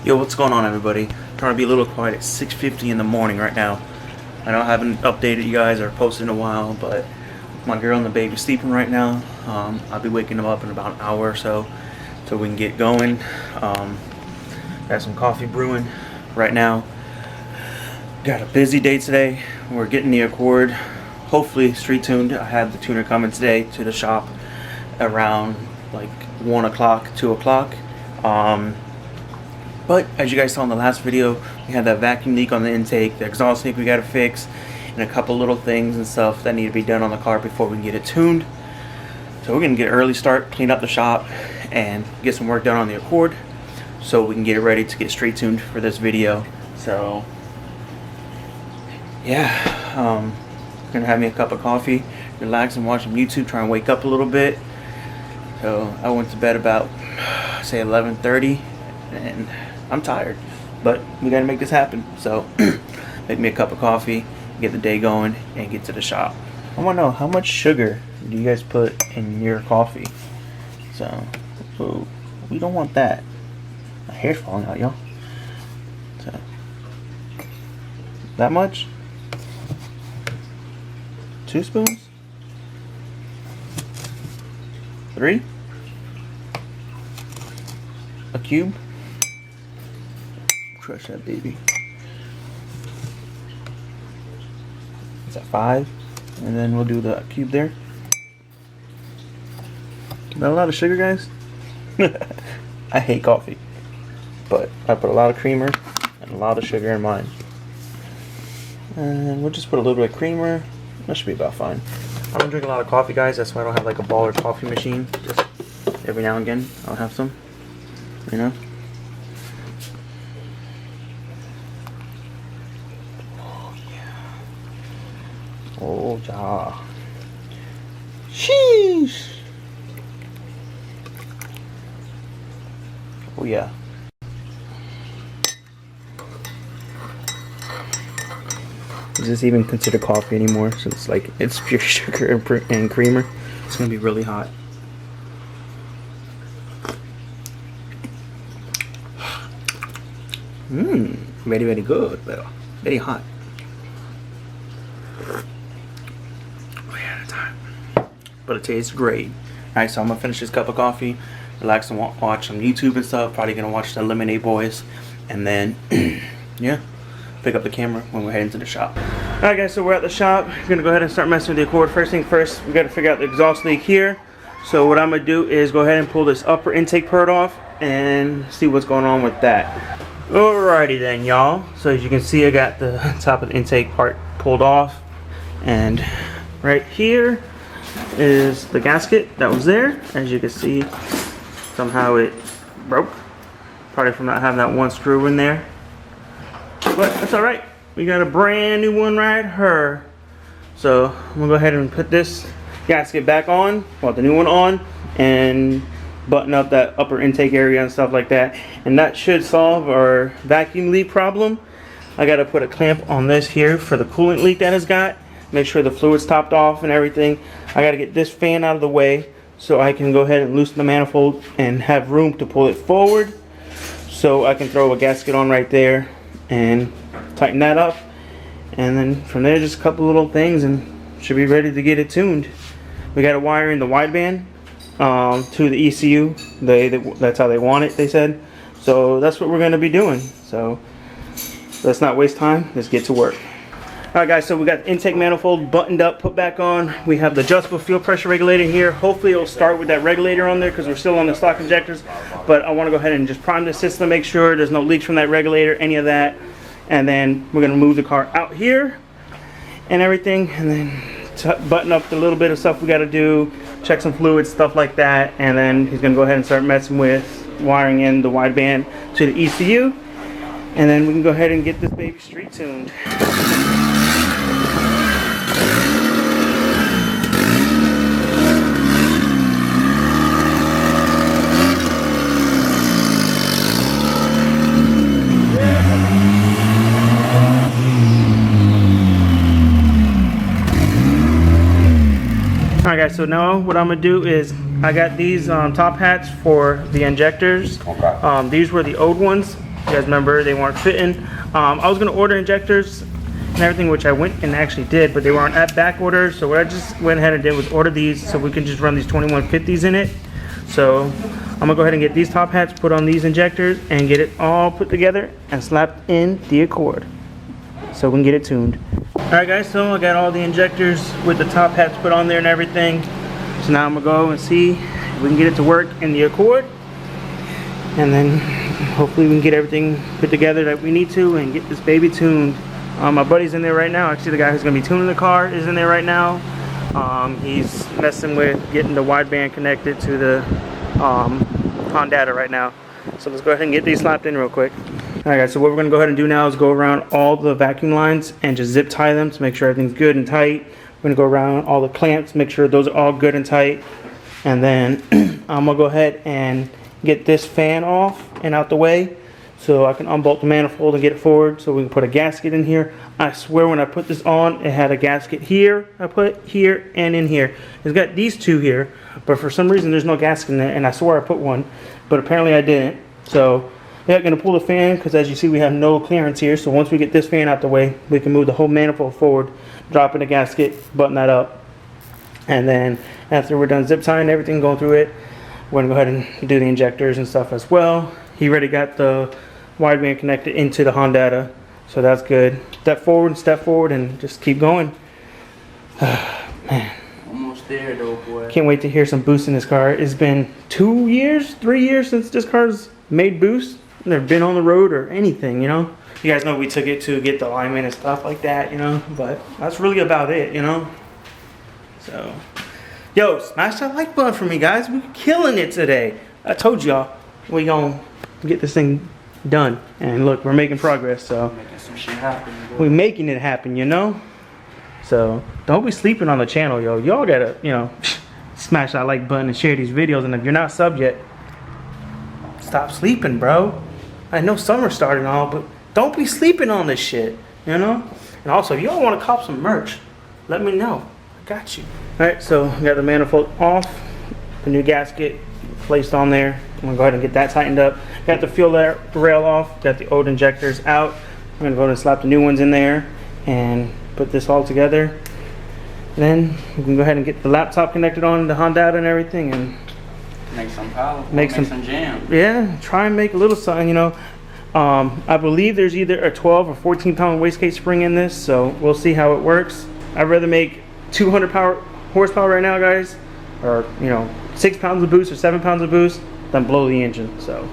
Yo, what's going on, everybody? Trying to be a little quiet at 6:50 in the morning right now. I know I haven't updated you guys or posted in a while, but my girl and the baby sleeping right now. I'll be waking them up in about an hour or so till we can get going. Got some coffee brewing right now. Got a busy day today. We're getting the Accord, hopefully street tuned. I had the tuner coming today to the shop around like 1 o'clock, 2 o'clock. But as you guys saw in the last video, we had that vacuum leak on the intake, the exhaust leak we got to fix, and a couple little things and stuff that need to be done on the car before we can get it tuned. So we're going to get an early start, clean up the shop, and get some work done on the Accord so we can get it ready to get straight tuned for this video. So yeah, gonna have me a cup of coffee, relax and watch some YouTube, try and wake up a little bit. So I went to bed about say 11:30 and I'm tired, but we gotta make this happen. So make me a cup of coffee, get the day going, and get to the shop. I wanna know, how much sugar do you guys put in your coffee? So we don't want that. My hair's falling out, y'all. So that much? 2 spoons? 3? A cube? Crush that baby. Is that 5? And then we'll do the cube there. Is that a lot of sugar, guys? I hate coffee, but I put a lot of creamer and a lot of sugar in mine. And we'll just put a little bit of creamer. That should be about fine. I don't drink a lot of coffee, guys. That's why I don't have like a baller coffee machine. Just every now and again, I'll have some. You know. Oh yeah. Oh yeah. Sheesh. Oh yeah. Is this even considered coffee anymore? Since like it's pure sugar and creamer. It's gonna be really hot. Very, very good, but very hot. Oh yeah, that's hot. But it tastes great. Alright, so I'm gonna finish this cup of coffee, relax and watch some YouTube and stuff. Probably gonna watch the Lemonade Boys, and then yeah, pick up the camera when we're heading to the shop. Alright guys, so we're at the shop. We're gonna go ahead and start messing with the Accord. First thing first, we gotta figure out the exhaust leak here. So what I'm gonna do is go ahead and pull this upper intake pert off and see what's going on with that. Alrighty then, y'all. So as you can see, I got the top of the intake part pulled off, and right here is the gasket that was there. As you can see, somehow it broke, probably from not having that one screw in there, but that's all right. We got a brand new one right here. So I'm gonna go ahead and put this gasket back on, well, the new one on, and button up that upper intake area and stuff like that, and that should solve our vacuum leak problem. I gotta put a clamp on this here for the coolant leak that it's got, make sure the fluid's topped off and everything. I gotta get this fan out of the way so I can go ahead and loosen the manifold and have room to pull it forward, so I can throw a gasket on right there and tighten that up, and then from there just a couple little things and should be ready to get it tuned. We got to wire in the wideband to the ECU. That's how they want it, they said. So that's what we're going to be doing. So let's not waste time. Let's get to work. Alright guys, so we got the intake manifold buttoned up, put back on. We have the adjustable fuel pressure regulator here. Hopefully it'll start with that regulator on there because we're still on the stock injectors. But I want to go ahead and just prime the system, make sure there's no leaks from that regulator, any of that. And then we're going to move the car out here and everything, and then button up the little bit of stuff we got to do, check some fluids, stuff like that, and then he's going to go ahead and start messing with wiring in the wideband to the ECU, and then we can go ahead and get this baby street tuned. Alright guys, so now what I'm going to do is I got these top hats for the injectors. Okay. These were the old ones. You guys remember they weren't fitting. I was gonna order injectors and everything, which I went and actually did, but they weren't at back order. So what I just went ahead and did was order these so we can just run these 2150s in it. So I'm gonna go ahead and get these top hats, put on these injectors, and get it all put together and slapped in the Accord so we can get it tuned. Alright guys, so I got all the injectors with the top hats put on there and everything. So now I'm gonna go and see if we can get it to work in the Accord, and then hopefully we can get everything put together that we need to and get this baby tuned. My buddy's in there right now. Actually, the guy who's gonna be tuning the car is in there right now. He's messing with getting the wideband connected to the Honda right now. So let's go ahead and get these slapped in real quick. Alright guys, so what we're going to go ahead and do now is go around all the vacuum lines and just zip tie them to make sure everything's good and tight. We're going to go around all the clamps, make sure those are all good and tight. And then I'm going to go ahead and get this fan off and out the way so I can unbolt the manifold and get it forward so we can put a gasket in here. I swear when I put this on, it had a gasket here, I put here and in here. It's got these two here, but for some reason there's no gasket in there, and I swear I put one, but apparently I didn't. So yeah, I'm gonna pull the fan because as you see we have no clearance here. So once we get this fan out the way, we can move the whole manifold forward, drop in the gasket, button that up, and then after we're done zip tying everything, going through it, we're gonna go ahead and do the injectors and stuff as well. He already got the wideband connected into the Honda, so that's good. Step forward, and just keep going. Man, almost there though, boy. Can't wait to hear some boost in this car. It's been 2 years, 3 years since this car's made boost. Never been on the road or anything, you know. You guys know we took it to get the alignment and stuff like that, you know, but that's really about it, you know. So yo, smash that like button for me, guys. We're killing it today. I told y'all we gonna get this thing done, and look, we're making progress. So making some shit happen, we're making it happen, you know. So don't be sleeping on the channel, yo. Y'all gotta, you know, smash that like button and share these videos. And if you're not subbed yet, stop sleeping, bro. I know summer started and all, but don't be sleeping on this shit, you know. And also, if y'all want to cop some merch, let me know. I got you. All right, so we got the manifold off, the new gasket placed on there. I'm gonna go ahead and get that tightened up. Got the fuel rail off, got the old injectors out. I'm gonna go ahead and slap the new ones in there and put this all together. Then we can go ahead and get the laptop connected on the Honda and everything, and make some power, make some jam. Yeah, try and make a little something, you know. I believe there's either a 12 or 14 pound wastegate spring in this, so we'll see how it works. I'd rather make 200 horsepower right now, guys, or you know, 6 pounds of boost or 7 pounds of boost, than blow the engine. So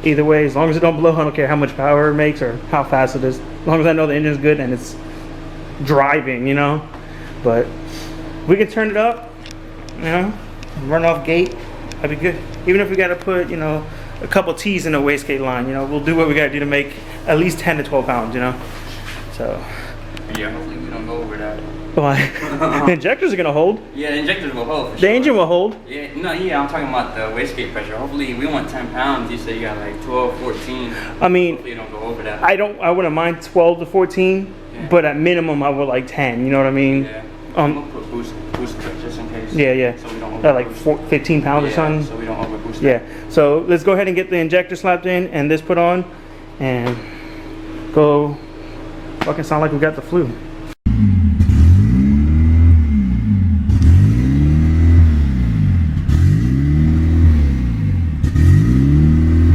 either way, as long as it don't blow, I don't care how much power it makes or how fast it is, as long as I know the engine's good and it's driving, you know. But we can turn it up, you know, run off gate, that'd be good. Even if we got to put, you know, a couple T's in a wastegate line, you know, we'll do what we got to do to make at least 10 to 12 pounds, you know. So yeah, hopefully we don't go over that. Why? The injectors are gonna hold. Yeah, the injectors will hold for the sure. engine will hold. Yeah, no, yeah, I'm talking about the wastegate pressure. Hopefully we want 10 pounds. You say you got like 12, 14. I mean, hopefully you don't go over that. I wouldn't mind 12 to 14, yeah. But at minimum I would like 10. You know what I mean? Yeah. I'm gonna put boost just in case. Yeah, yeah. So we don't like 15 pounds or something. So we don't overboost. Yeah. So let's go ahead and get the injector slapped in and this put on, and go. Fucking sound like we got the flu.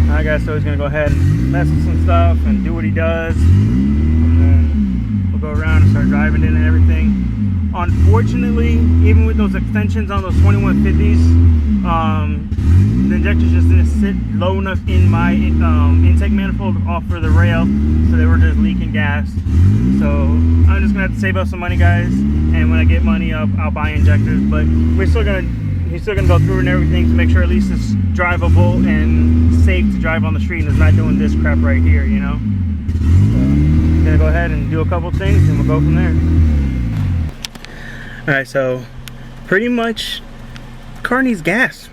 Alright guys, so he's gonna go ahead and mess with some stuff and do what he does, and then we'll go around and start driving it and everything. Unfortunately, even with those extensions on those 2150s, the injectors just didn't sit low enough in my intake manifold off for the rail, so they were just leaking gas. So I'm just gonna have to save up some money, guys, and when I get money up, I'll buy injectors. But he's still gonna go through and everything to make sure at least it's drivable and safe to drive on the street, and it's not doing this crap right here, you know. So I'm gonna go ahead and do a couple things, and we'll go from there. All right, so pretty much car needs gas,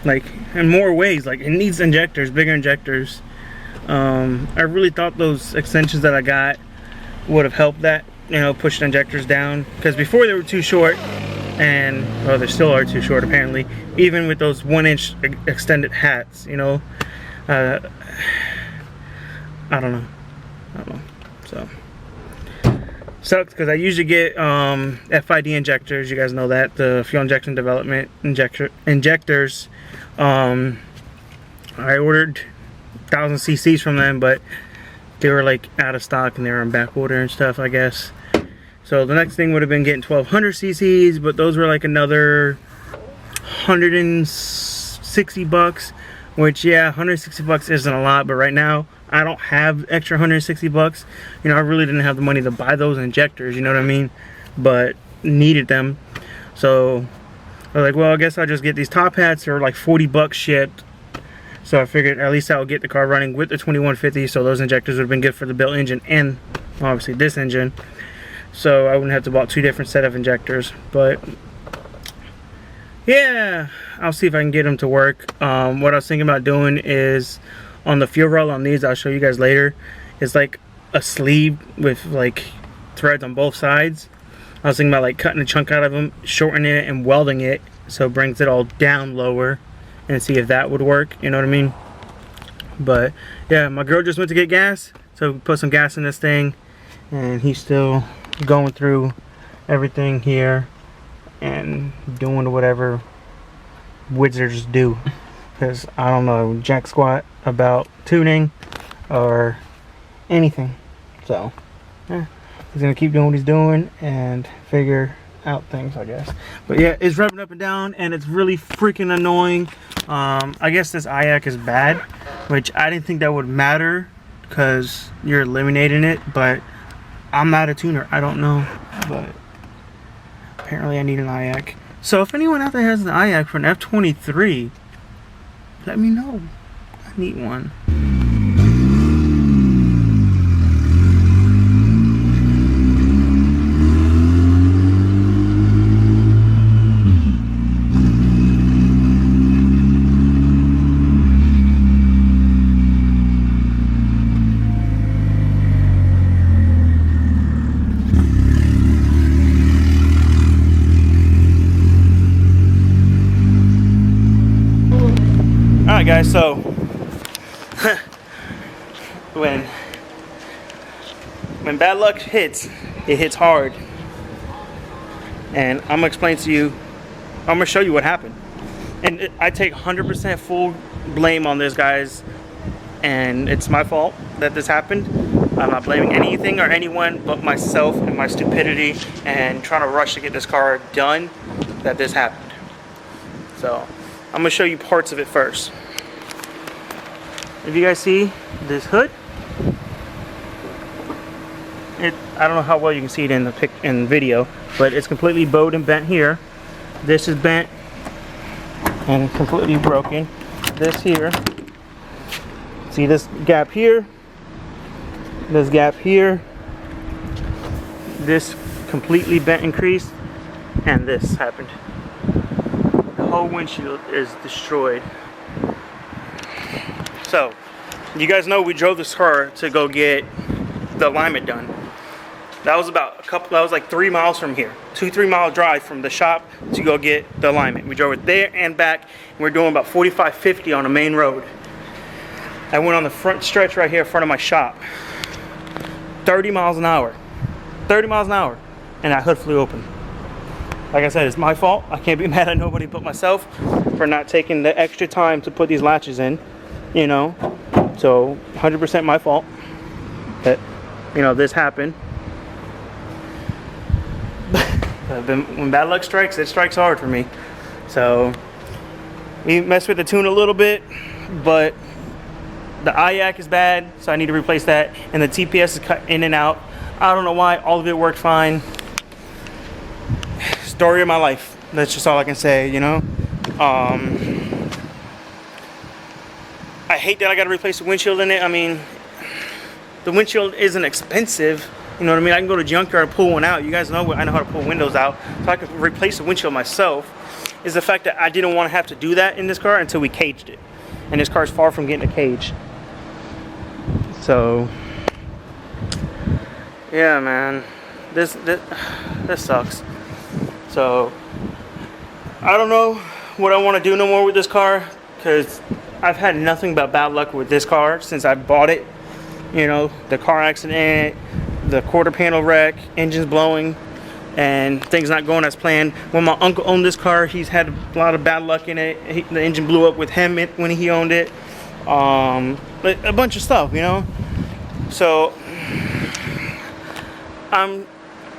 like in more ways. Like it needs injectors, bigger injectors. I really thought those extensions that I got would have helped that, you know, push the injectors down, because before they were too short, and well, they still are too short apparently, even with those 1-inch extended hats, you know. I don't know. So sucks because I usually get FID injectors. You guys know that, the fuel injection development injectors. I ordered 1,000 cc's from them, but they were like out of stock and they were in back order and stuff, I guess. So the next thing would have been getting 1,200 cc's, but those were like another 160 bucks, which, yeah, 160 bucks isn't a lot, but right now I don't have extra 160 bucks. You know, I really didn't have the money to buy those injectors, you know what I mean? But needed them. So I was like, well, I guess I'll just get these top hats. They're like 40 bucks shipped. So I figured at least I'll get the car running with the 2150. So those injectors would have been good for the built engine and obviously this engine. So I wouldn't have to buy 2 different set of injectors. But yeah, I'll see if I can get them to work. What I was thinking about doing is on the fuel roll on these, I'll show you guys later, it's like a sleeve with like threads on both sides. I was thinking about like cutting a chunk out of them, shortening it and welding it so it brings it all down lower, and see if that would work, you know what I mean? But yeah, my girl just went to get gas, so we put some gas in this thing, and he's still going through everything here and doing whatever wizards do, because I don't know jack squat about tuning or anything. So yeah, he's gonna keep doing what he's doing and figure out things, I guess. But yeah, it's revving up and down and it's really freaking annoying. I guess this IAC is bad, which I didn't think that would matter because you're eliminating it, but I'm not a tuner, I don't know, but apparently I need an IAC. So if anyone out there has an IAC for an F23, let me know. I need one. Alright guys, so when bad luck hits, it hits hard. And I'm gonna explain to you, I'm gonna show you what happened. And I take 100% full blame on this, guys, and it's my fault that this happened. I'm not blaming anything or anyone but myself and my stupidity and trying to rush to get this car done that this happened. So I'm gonna show you parts of it first. If you guys see this hood, I don't know how well you can see it in the video, but it's completely bowed and bent here. This is bent and completely broken. This here, see this gap here, this gap here, this completely bent and creased, and this happened. The whole windshield is destroyed. So, you guys know we drove this car to go get the alignment done. That was that was like 3 miles from here. 2-3 mile drive from the shop to go get the alignment. We drove it there and back, and we're doing about 45-50 on a main road. I went on the front stretch right here in front of my shop. 30 miles an hour. 30 miles an hour. And that hood flew open. Like I said, it's my fault. I can't be mad at nobody but myself for not taking the extra time to put these latches in. You know, so 100% my fault that, you know, this happened. When bad luck strikes, it strikes hard for me. So we messed with the tune a little bit, but the IAC is bad, so I need to replace that, and the TPS is cut in and out. I don't know why. All of it worked fine. Story of my life. That's just all I can say, you know. I hate that I got to replace the windshield in it. I mean, the windshield isn't expensive. You know what I mean? I can go to junkyard and pull one out. You guys know I know how to pull windows out. So I could replace the windshield myself. Is the fact that I didn't want to have to do that in this car until we caged it. And this car is far from getting a cage. So, yeah, man. This sucks. So, I don't know what I want to do no more with this car. Because I've had nothing but bad luck with this car since I bought it. You know, the car accident, the quarter panel wreck, engines blowing, and things not going as planned. When my uncle owned this car, he's had a lot of bad luck in it. The engine blew up with him when he owned it. But a bunch of stuff, you know. So I'm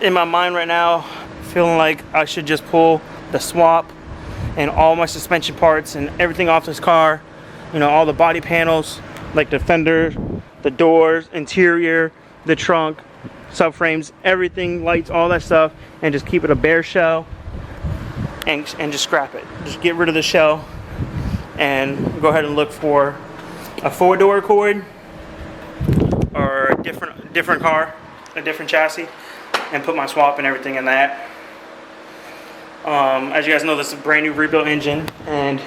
in my mind right now feeling like I should just pull the swap and all my suspension parts and everything off this car. You know, all the body panels, like the fender, the doors, interior, the trunk, subframes, everything, lights, all that stuff, and just keep it a bare shell and just scrap it. Just get rid of the shell and go ahead and look for a 4-door Accord or a different car, a different chassis, and put my swap and everything in that. As you guys know, this is a brand new rebuilt engine, and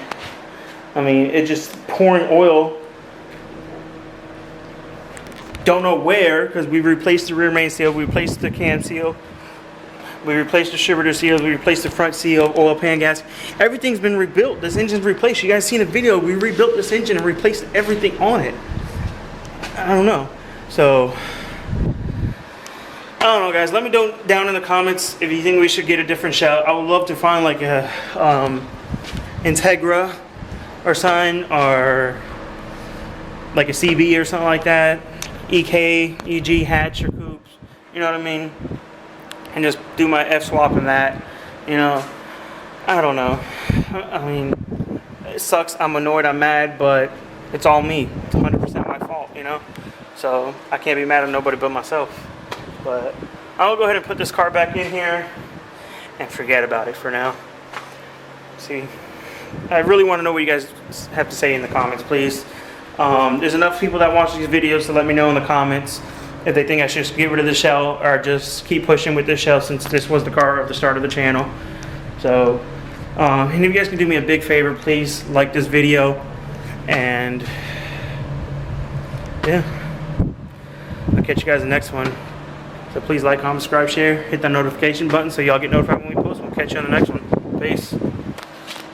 I mean, it just pouring oil. Don't know where, because we replaced the rear main seal, we replaced the cam seal, we replaced the distributor seals, we replaced the front seal, oil pan gas. Everything's been rebuilt. This engine's replaced. You guys seen the video? We rebuilt this engine and replaced everything on it. I don't know. So I don't know, guys. Let me know down in the comments if you think we should get a different shell. I would love to find like a Integra or something, or like a CB or something like that. EK, EG, hatch, or coupes. You know what I mean? And just do my F swap in that. You know, I don't know. I mean, it sucks. I'm annoyed. I'm mad, but it's all me. It's 100% my fault. You know, so I can't be mad at nobody but myself. But I'll go ahead and put this car back in here and forget about it for now. See, I really want to know what you guys have to say in the comments, please. There's enough people that watch these videos to let me know in the comments if they think I should just get rid of the shell or just keep pushing with this shell, since this was the car of the start of the channel. So, and if you guys can do me a big favor, please like this video, and yeah, I'll catch you guys in the next one. So please like, comment, subscribe, share, hit that notification button so y'all get notified when we post. We'll catch you on the next one. Peace.